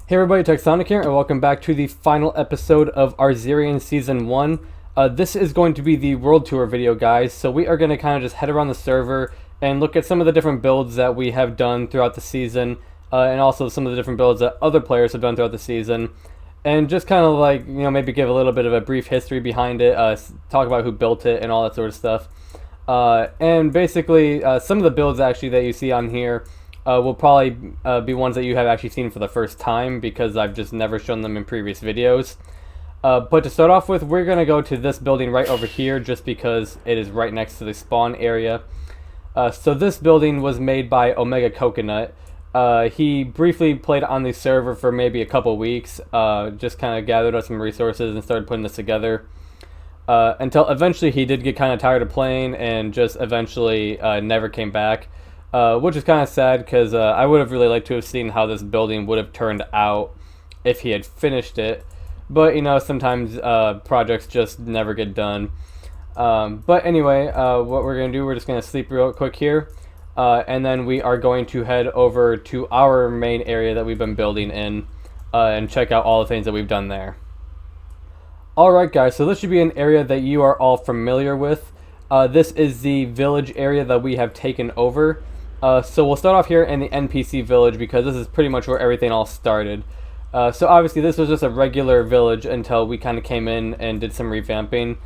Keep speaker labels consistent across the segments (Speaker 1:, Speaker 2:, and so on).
Speaker 1: Hey everybody, Texonic here, and welcome back to the final episode of Arzirian Season 1. This is going to be the World Tour video, guys, so we are going to kind of just head around the server and look at some of the different builds that we have done throughout the season, and also some of the different builds that other players have done throughout the season, and just kind of like, maybe give a little bit of a brief history behind it, talk about who built it and all that sort of stuff. And basically, some of the builds actually that you see on here will probably be ones that you have actually seen for the first time because I've just never shown them in previous videos. But to start off with, we're going to go to this building right over here just because it is right next to the spawn area. So this building was made by Omega Coconut. He briefly played on the server for maybe a couple weeks, just kind of gathered up some resources and started putting this together. Until eventually he did get kind of tired of playing and just eventually never came back. Which is kind of sad because I would have really liked to have seen how this building would have turned out if he had finished it. But, sometimes projects just never get done. But anyway, what we're going to do, we're just going to sleep real quick here. And then we are going to head over to our main area that we've been building in and check out all the things that we've done there. Alright guys, so this should be an area that you are all familiar with. This is the village area that we have taken over. So we'll start off here in the NPC village because this is pretty much where everything all started. So obviously this was just a regular village until we kind of came in and did some revamping.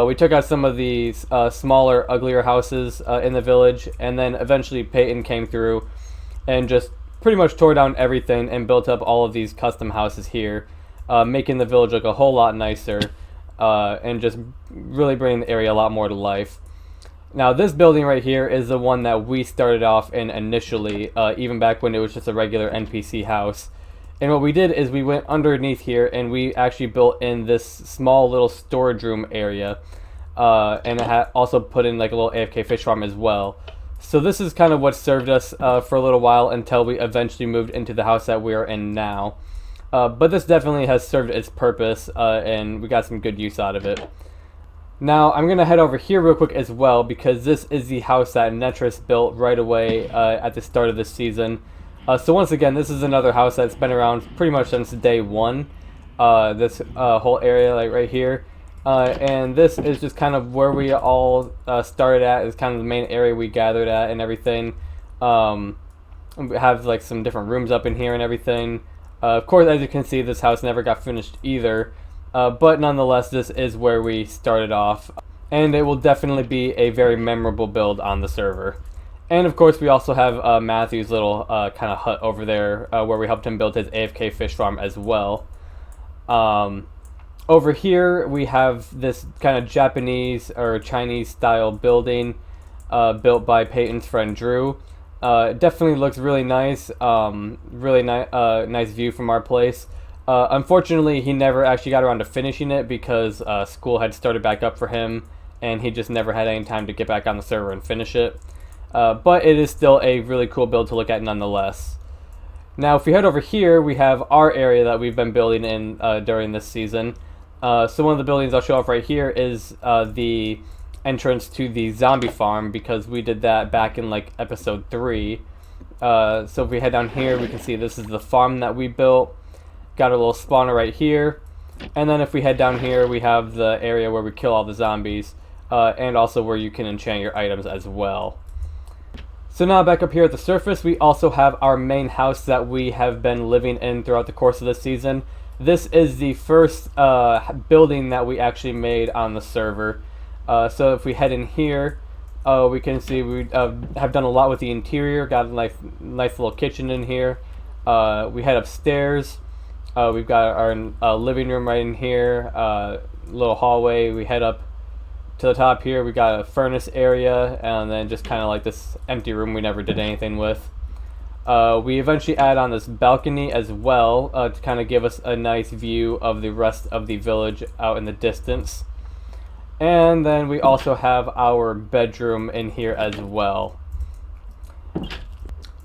Speaker 1: We took out some of these smaller, uglier houses in the village, and then eventually Peyton came through and just pretty much tore down everything and built up all of these custom houses here, making the village look a whole lot nicer and just really bringing the area a lot more to life. Now this building right here is the one that we started off in initially, even back when it was just a regular NPC house. And what we did is we went underneath here and we actually built in this small little storage room area. And it had also put in like a little AFK fish farm as well. So this is kind of what served us for a little while until we eventually moved into the house that we are in now. But this definitely has served its purpose and we got some good use out of it. Now, I'm going to head over here real quick as well because this is the house that Netris built right away at the start of this season. So once again, this is another house that's been around pretty much since day one. This whole area like right here. And this is just kind of where we all started at. It's kind of the main area we gathered at and everything. We have like some different rooms up in here and everything. Of course, as you can see, this house never got finished either. But nonetheless, this is where we started off, and it will definitely be a very memorable build on the server. And of course, we also have Matthew's little kind of hut over there where we helped him build his AFK fish farm as well. Over here, we have this kind of Japanese or Chinese style building built by Peyton's friend Drew. It definitely looks really nice, nice view from our place. Unfortunately, he never actually got around to finishing it because school had started back up for him, and he just never had any time to get back on the server and finish it. But it is still a really cool build to look at nonetheless. Now, if we head over here, we have our area that we've been building in during this season. So one of the buildings I'll show off right here is the entrance to the zombie farm because we did that back in like episode 3. So if we head down here, we can see this is the farm that we built. Got a little spawner right here, and then if we head down here we have the area where we kill all the zombies, and also where you can enchant your items as well. So now back up here at the surface, we also have our main house that we have been living in throughout the course of this season. This is the first building that we actually made on the server. So if we head in here, we can see we have done a lot with the interior. Got a nice little kitchen in here. We head upstairs. We've got our living room right in here, little hallway. We head up to the top here. We got a furnace area, and then just kind of like this empty room we never did anything with. We eventually add on this balcony as well to kind of give us a nice view of the rest of the village out in the distance. And then we also have our bedroom in here as well.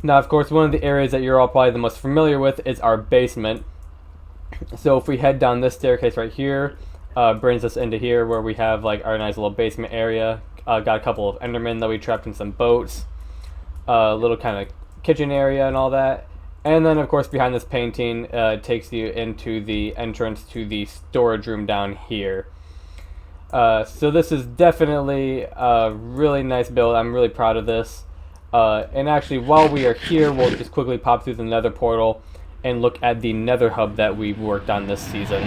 Speaker 1: Now, of course, one of the areas that you're all probably the most familiar with is our basement. So if we head down this staircase right here, brings us into here where we have like our nice little basement area. Got a couple of Endermen that we trapped in some boats. Little kind of kitchen area and all that. And then, of course, behind this painting takes you into the entrance to the storage room down here. So this is definitely a really nice build. I'm really proud of this. And actually, while we are here, we'll just quickly pop through the nether portal and look at the nether hub that we've worked on this season.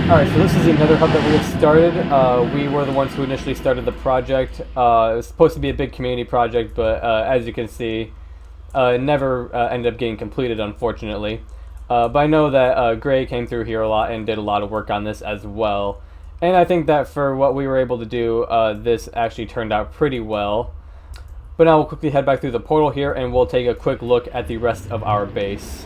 Speaker 1: Alright, so this is the nether hub that we have started. We were the ones who initially started the project. It was supposed to be a big community project, but as you can see, it never ended up getting completed, unfortunately. But I know that Gray came through here a lot and did a lot of work on this as well. And I think that for what we were able to do, this actually turned out pretty well. But now we'll quickly head back through the portal here and we'll take a quick look at the rest of our base.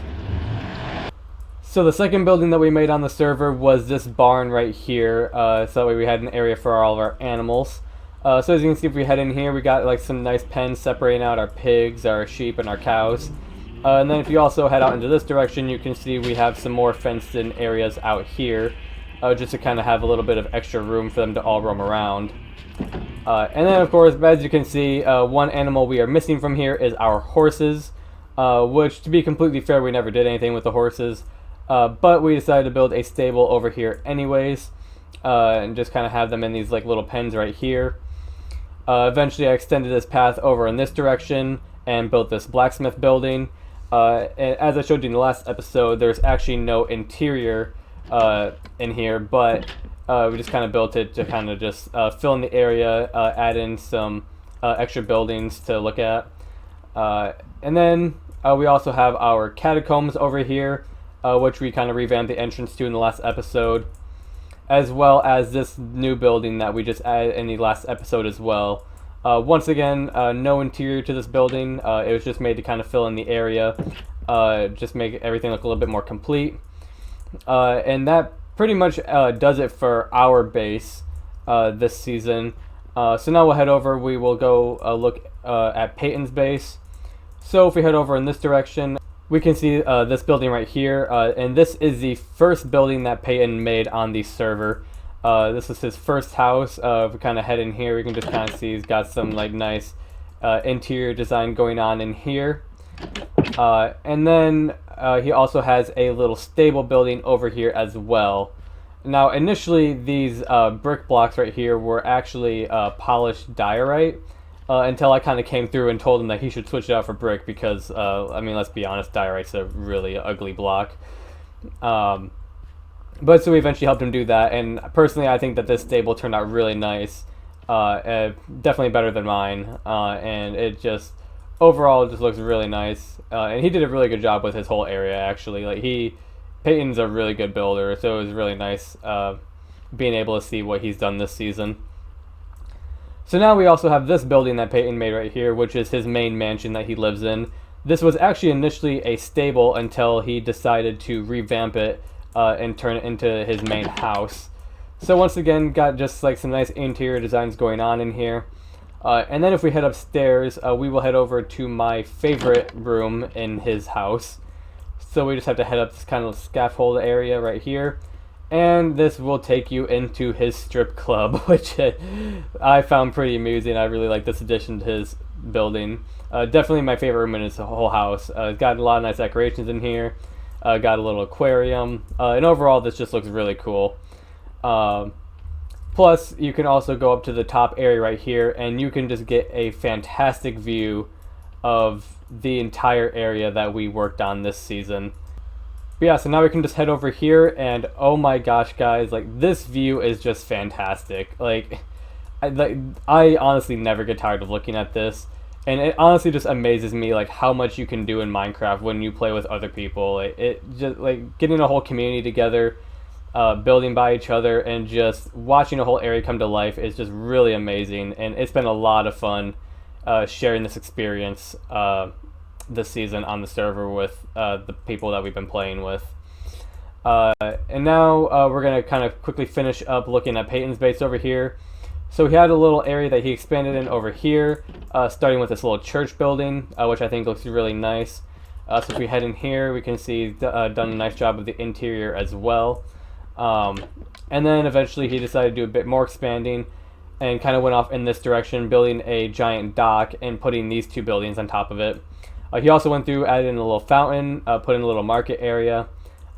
Speaker 1: So the second building that we made on the server was this barn right here. So that way we had an area for all of our animals. So as you can see, if we head in here, we got like some nice pens separating out our pigs, our sheep, and our cows. And then if you also head out into this direction, you can see we have some more fenced in areas out here. Just to kind of have a little bit of extra room for them to all roam around. And then of course, as you can see, one animal we are missing from here is our horses. Which, to be completely fair, we never did anything with the horses. But we decided to build a stable over here anyways. And just kind of have them in these like little pens right here. Eventually I extended this path over in this direction and built this blacksmith building. And as I showed you in the last episode, there's actually no interior in here, but we just kind of built it to kind of just fill in the area, add in some extra buildings to look at. And then we also have our catacombs over here, which we kind of revamped the entrance to in the last episode, as well as this new building that we just added in the last episode as well. Once again, no interior to this building. It was just made to kind of fill in the area, just make everything look a little bit more complete. And that pretty much does it for our base this season. So now we'll head over. We will go look at Peyton's base. So if we head over in this direction, we can see this building right here. And this is the first building that Peyton made on the server. This is his first house. If we kind of head in here, we can just kind of see he's got some like nice interior design going on in here. And then he also has a little stable building over here as well. Now initially these brick blocks right here were actually polished diorite until I kind of came through and told him that he should switch it out for brick because I mean, let's be honest, diorite's a really ugly block. But so we eventually helped him do that, and personally I think that this stable turned out really nice. Definitely better than mine, and it just overall, it just looks really nice, and he did a really good job with his whole area. Actually, like Peyton's a really good builder, so it was really nice being able to see what he's done this season. So now we also have this building that Peyton made right here, which is his main mansion that he lives in. This was actually initially a stable until he decided to revamp it and turn it into his main house. So once again, got just like some nice interior designs going on in here. And then if we head upstairs, we will head over to my favorite room in his house. So we just have to head up this kind of scaffold area right here. And this will take you into his strip club, which I found pretty amusing. I really like this addition to his building. Definitely my favorite room in his whole house. It's got a lot of nice decorations in here. Got a little aquarium. And overall, this just looks really cool. Plus, you can also go up to the top area right here, and you can just get a fantastic view of the entire area that we worked on this season. But yeah, so now we can just head over here, and oh my gosh, guys, like this view is just fantastic. Like, I honestly never get tired of looking at this, and it honestly just amazes me like how much you can do in Minecraft when you play with other people. Like, it just like getting a whole community together. Building by each other and just watching a whole area come to life is just really amazing, and it's been a lot of fun sharing this experience this season on the server with the people that we've been playing with. And now we're going to kind of quickly finish up looking at Peyton's base over here. So he had a little area that he expanded in over here, starting with this little church building, which I think looks really nice. So if we head in here, we can see done a nice job of the interior as well. And then eventually he decided to do a bit more expanding and kind of went off in this direction, building a giant dock and putting these two buildings on top of it. He also went through, added in a little fountain, put in a little market area,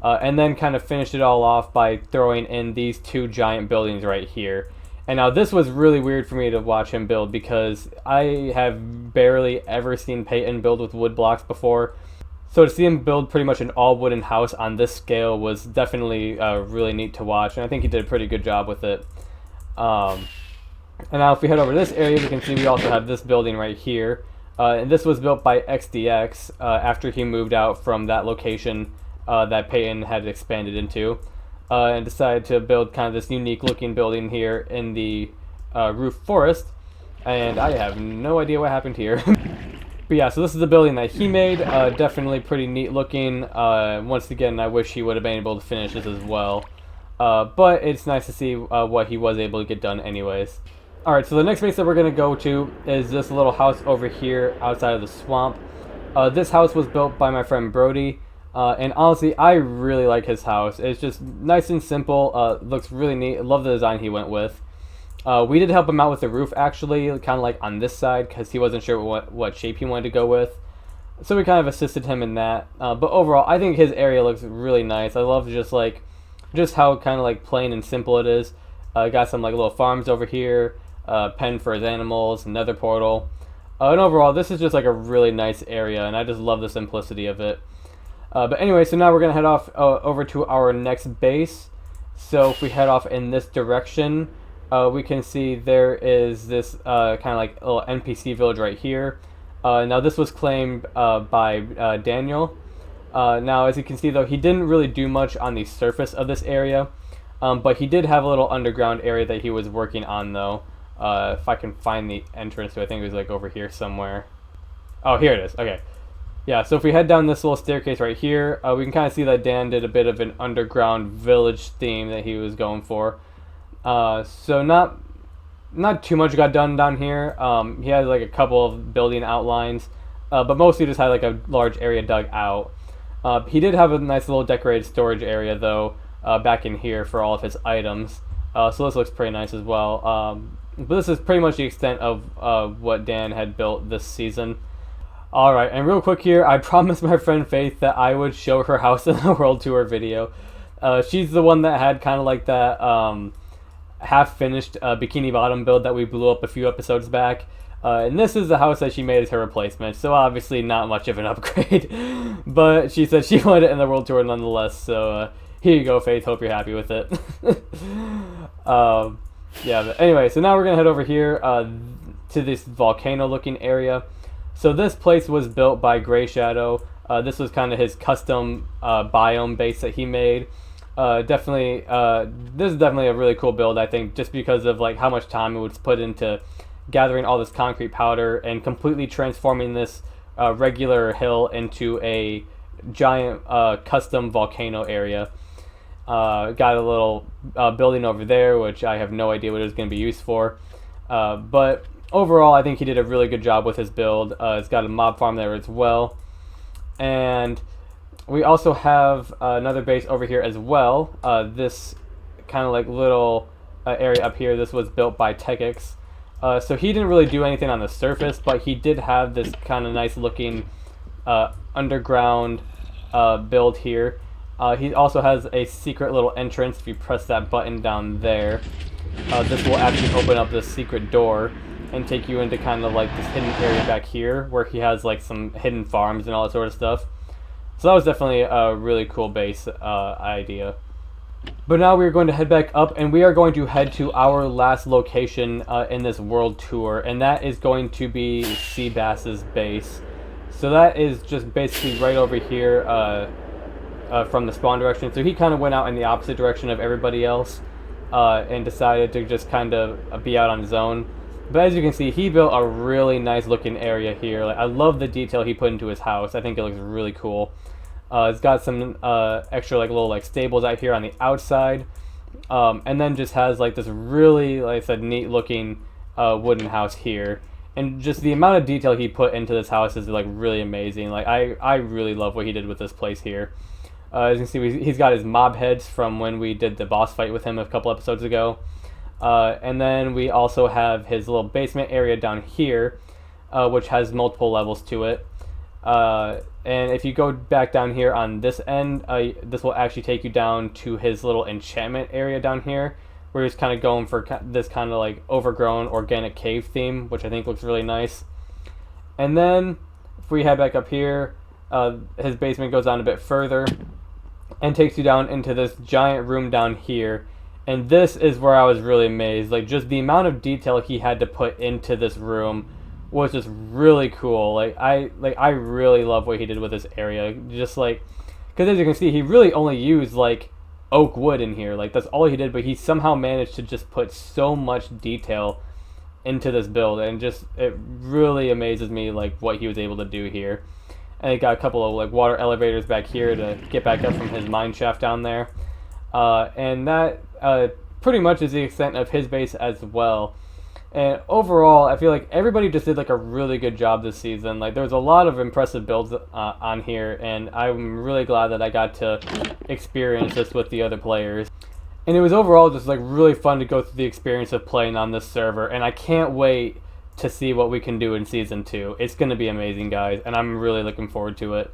Speaker 1: and then kind of finished it all off by throwing in these two giant buildings right here. And now this was really weird for me to watch him build because I have barely ever seen Peyton build with wood blocks before. So to see him build pretty much an all wooden house on this scale was definitely really neat to watch, and I think he did a pretty good job with it. And now if we head over to this area, we can see we also have this building right here. And this was built by XDX after he moved out from that location that Peyton had expanded into. And decided to build kind of this unique looking building here in the roof forest, and I have no idea what happened here. But yeah, so this is the building that he made, definitely pretty neat looking. Once again, I wish he would have been able to finish this as well, but it's nice to see what he was able to get done anyways. Alright, so the next base that we're going to go to is this little house over here outside of the swamp. This house was built by my friend Brody. And honestly, I really like his house. It's just nice and simple, looks really neat. I love the design he went with. We did help him out with the roof, actually, kind of like on this side, because he wasn't sure what shape he wanted to go with. So we kind of assisted him in that. But overall, I think his area looks really nice. I love just how kind of like plain and simple it is. Got some like little farms over here, pen for his animals, nether portal. And overall, this is just like a really nice area, and I just love the simplicity of it. But anyway, so now we're going to head off over to our next base. So if we head off in this direction, we can see there is this kind of like little NPC village right here. Now this was claimed by Daniel. Now as you can see though, he didn't really do much on the surface of this area. But he did have a little underground area that he was working on though. If I can find the entrance to it, I think it was like over here somewhere. Oh, here it is. Okay. Yeah, so if we head down this little staircase right here, we can kind of see that Dan did a bit of an underground village theme that he was going for. So not too much got done down here. He had like a couple of building outlines, but mostly just had like a large area dug out. He did have a nice little decorated storage area though, back in here for all of his items. So this looks pretty nice as well. But this is pretty much the extent of what Dan had built this season. Alright, and real quick here, I promised my friend Faith that I would show her house in the world tour video. She's the one that had kind of like that half-finished bikini bottom build that we blew up a few episodes back. And this is the house that she made as her replacement, so obviously not much of an upgrade. But she said she wanted it in the world tour nonetheless, so here you go, Faith, hope you're happy with it. Yeah, but anyway, so now we're going to head over here to this volcano-looking area. So this place was built by Gray Shadow. This was kind of his custom biome base that he made. This is definitely a really cool build, I think, just because of like how much time it was put into gathering all this concrete powder and completely transforming this regular hill into a giant custom volcano area. Got a little building over there, which I have no idea what it was going to be used for. But overall, I think he did a really good job with his build. It's got a mob farm there as well. And we also have another base over here as well. This kind of like little area up here, this was built by Tegix. So he didn't really do anything on the surface, but he did have this kind of nice looking underground build here. He also has a secret little entrance. If you press that button down there, this will actually open up this secret door and take you into kind of like this hidden area back here where he has like some hidden farms and all that sort of stuff. So that was definitely a really cool base idea. But now we're going to head back up, and we are going to head to our last location in this world tour, and that is going to be Seabass's base. So that is just basically right over here from the spawn direction. So he kind of went out in the opposite direction of everybody else and decided to just kind of be out on his own. But as you can see, he built a really nice looking area here. Like, I love the detail he put into his house. I think it looks really cool. It's got some extra like little like stables out here on the outside, and then just has like this really, like I said, neat looking wooden house here. And just the amount of detail he put into this house is like really amazing. Like I really love what he did with this place here. As you can see, he's got his mob heads from when we did the boss fight with him a couple episodes ago. And then we also have his little basement area down here, which has multiple levels to it. And if you go back down here on this end, this will actually take you down to his little enchantment area down here, where he's kind of going for this kind of like overgrown organic cave theme, which I think looks really nice. And then if we head back up here, his basement goes on a bit further and takes you down into this giant room down here. And this is where I was really amazed. Like, just the amount of detail he had to put into this room was just really cool. Like I really love what he did with this area. Just like, because as you can see, he really only used like oak wood in here. Like, that's all he did, but he somehow managed to just put so much detail into this build, and just it really amazes me like what he was able to do here. And he got a couple of like water elevators back here to get back up from his mine shaft down there. And that pretty much is the extent of his base as well. And overall, I feel like everybody just did like a really good job this season. Like, there's a lot of impressive builds on here, and I'm really glad that I got to experience this with the other players. And it was overall just like really fun to go through the experience of playing on this server, and I can't wait to see what we can do in Season 2. It's going to be amazing, guys, and I'm really looking forward to it.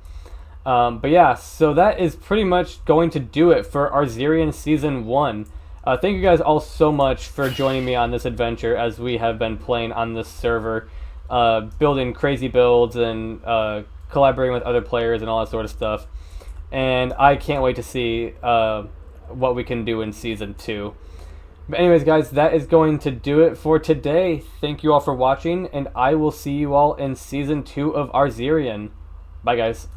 Speaker 1: But yeah, so that is pretty much going to do it for Arzirian Season 1. Thank you guys all so much for joining me on this adventure as we have been playing on this server, building crazy builds and collaborating with other players and all that sort of stuff. And I can't wait to see what we can do in Season 2. But anyways, guys, that is going to do it for today. Thank you all for watching, and I will see you all in Season 2 of Arzirian. Bye, guys.